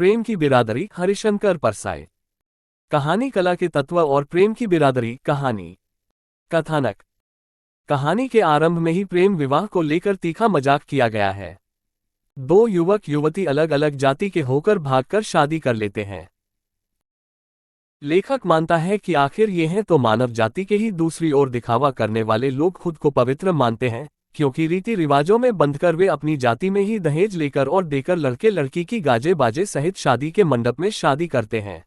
प्रेम की बिरादरी, हरिशंकर परसाई। कहानी कला के तत्व और प्रेम की बिरादरी। कहानी कथानक। कहानी के आरंभ में ही प्रेम विवाह को लेकर तीखा मजाक किया गया है। दो युवक युवती अलग अलग जाति के होकर भागकर शादी कर लेते हैं। लेखक मानता है कि आखिर ये हैं तो मानव जाति के ही दूसरी ओर दिखावा करने वाले लोग खुद को पवित्र मानते हैं, क्योंकि रीति रिवाजों में बंधकर वे अपनी जाति में ही दहेज लेकर और देकर लड़के लड़की की गाजे बाजे सहित शादी के मंडप में शादी करते हैं।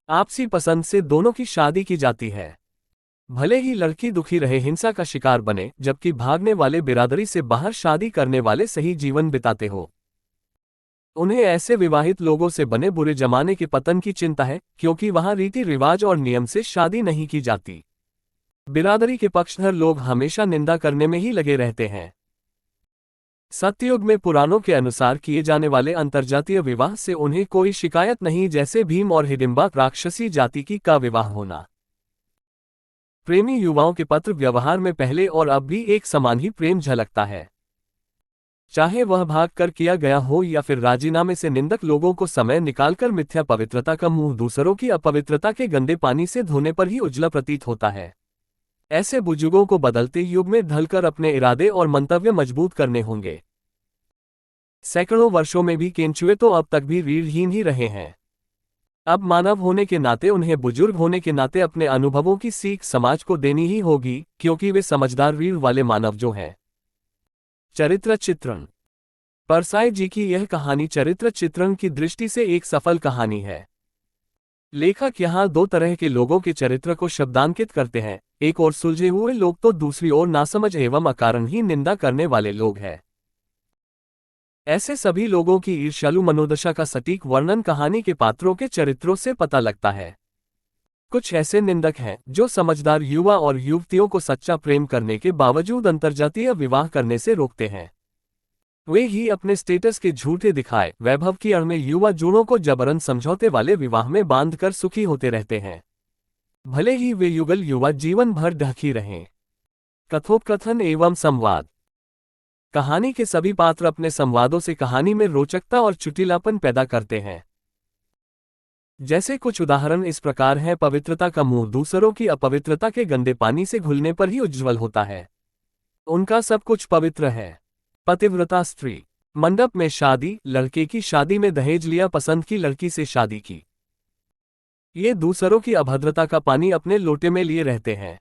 आपसी पसंद से दोनों की शादी की जाती है। भले ही लड़की दुखी रहे, हिंसा का शिकार बने, जबकि भागने वाले बिरादरी से बाहर शादी करने वाले सही जीवन बिताते हो। उन्हें ऐसे विवाहित लोगों से बने बुरे जमाने के पतन की चिंता है, क्योंकि वहां रीति रिवाज और नियम से शादी नहीं की जाती। बिरादरी के पक्षधर लोग हमेशा निंदा करने में ही लगे रहते हैं। सत्ययुग में पुराणों के अनुसार किए जाने वाले अंतर्जातीय विवाह से उन्हें कोई शिकायत नहीं, जैसे भीम और हिडिंबा राक्षसी जाति की का विवाह होना। प्रेमी युवाओं के पत्र व्यवहार में पहले और अब भी एक समान ही प्रेम झलकता है। चाहे वह भाग कर किया गया हो या फिर राजीनामे से, निंदक लोगों को समय निकालकर मिथ्या पवित्रता का मुंह दूसरों की अपवित्रता के गंदे पानी से धोने पर ही उजला प्रतीत होता है। ऐसे बुजुर्गों को बदलते युग में ढलकर अपने इरादे और मंतव्य मजबूत करने होंगे। सैकड़ों वर्षों में भी केंचुए तो अब तक भी रीढ़हीन ही रहे हैं। अब मानव होने के नाते, उन्हें बुजुर्ग होने के नाते अपने अनुभवों की सीख समाज को देनी ही होगी, क्योंकि वे समझदार रीढ़ वाले मानव जो हैं। चरित्र चित्रण। परसाई जी की यह कहानी चरित्र चित्रण की दृष्टि से एक सफल कहानी है। लेखक यहाँ दो तरह के लोगों के चरित्र को शब्दांकित करते हैं, एक और सुलझे हुए लोग तो दूसरी ओर नासमझ एवं अकारण ही निंदा करने वाले लोग हैं। ऐसे सभी लोगों की ईर्ष्यालु मनोदशा का सटीक वर्णन कहानी के पात्रों के चरित्रों से पता लगता है। कुछ ऐसे निंदक हैं जो समझदार युवा और युवतियों को सच्चा प्रेम करने के बावजूद अंतर्जातीय विवाह करने से रोकते हैं। वे ही अपने स्टेटस के झूठे दिखाए वैभव की आड़ में युवा जोड़ों को जबरन समझौते वाले विवाह में बांधकर सुखी होते रहते हैं, भले ही वे युगल युवा जीवन भर ढकी रहें। कथोपकथन एवं संवाद। कहानी के सभी पात्र अपने संवादों से कहानी में रोचकता और चुटिलापन पैदा करते हैं। जैसे कुछ उदाहरण इस प्रकार हैं। पवित्रता का मुंह दूसरों की अपवित्रता के गंदे पानी से घुलने पर ही उज्ज्वल होता है। उनका सब कुछ पवित्र है। पतिव्रता स्त्री। मंडप में शादी, लड़के की शादी में दहेज लिया, पसंद की लड़की से शादी की। ये दूसरों की अभद्रता का पानी अपने लोटे में लिए रहते हैं।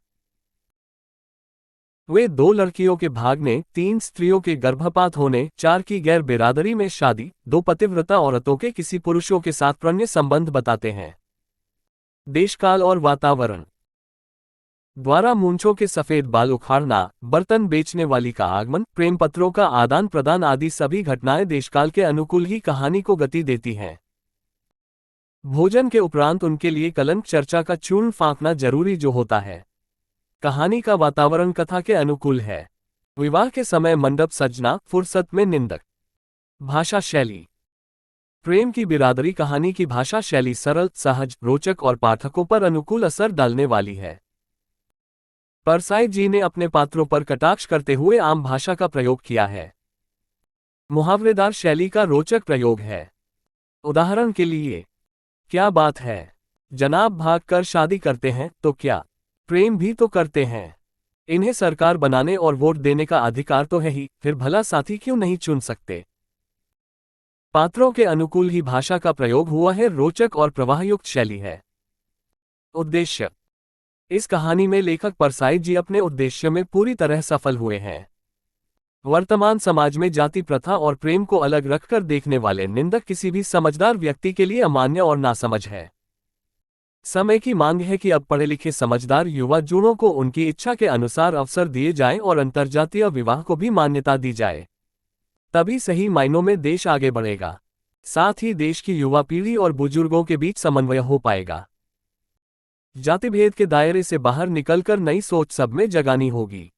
वे दो लड़कियों के भागने, तीन स्त्रियों के गर्भपात होने, चार की गैर बिरादरी में शादी, दो पतिव्रता औरतों के किसी पुरुषों के साथ प्रणय संबंध बताते हैं। देशकाल और वातावरण। द्वारा मूंछों के सफेद बाल उखाड़ना, बर्तन बेचने वाली का आगमन, प्रेम पत्रों का आदान प्रदान आदि सभी घटनाएं देशकाल के अनुकूल ही कहानी को गति देती हैं। भोजन के उपरांत उनके लिए कलंक चर्चा का चूर्ण फांकना जरूरी जो होता है। कहानी का वातावरण कथा के अनुकूल है। विवाह के समय मंडप सजना, फुर्सत में निंदक। भाषा शैली। प्रेम की बिरादरी कहानी की भाषा शैली सरल, सहज, रोचक और पाठकों पर अनुकूल असर डालने वाली है। परसाई जी ने अपने पात्रों पर कटाक्ष करते हुए आम भाषा का प्रयोग किया है। मुहावरेदार शैली का रोचक प्रयोग है। उदाहरण के लिए, क्या बात है जनाब, भाग कर शादी करते हैं तो क्या प्रेम भी तो करते हैं। इन्हें सरकार बनाने और वोट देने का अधिकार तो है ही, फिर भला साथी क्यों नहीं चुन सकते। पात्रों के अनुकूल ही भाषा का प्रयोग हुआ है, रोचक और प्रवाहयुक्त शैली है। उद्देश्य। इस कहानी में लेखक परसाई जी अपने उद्देश्य में पूरी तरह सफल हुए हैं। वर्तमान समाज में जाति प्रथा और प्रेम को अलग रखकर देखने वाले निंदक किसी भी समझदार व्यक्ति के लिए अमान्य और नासमझ है। समय की मांग है कि अब पढ़े लिखे समझदार युवा जोड़ों को उनकी इच्छा के अनुसार अवसर दिए जाएं और अंतर्जातीय विवाह को भी मान्यता दी जाए। तभी सही मायनों में देश आगे बढ़ेगा। साथ ही देश की युवा पीढ़ी और बुजुर्गों के बीच समन्वय हो पाएगा। जातिभेद के दायरे से बाहर निकलकर नई सोच सब में जगानी होगी।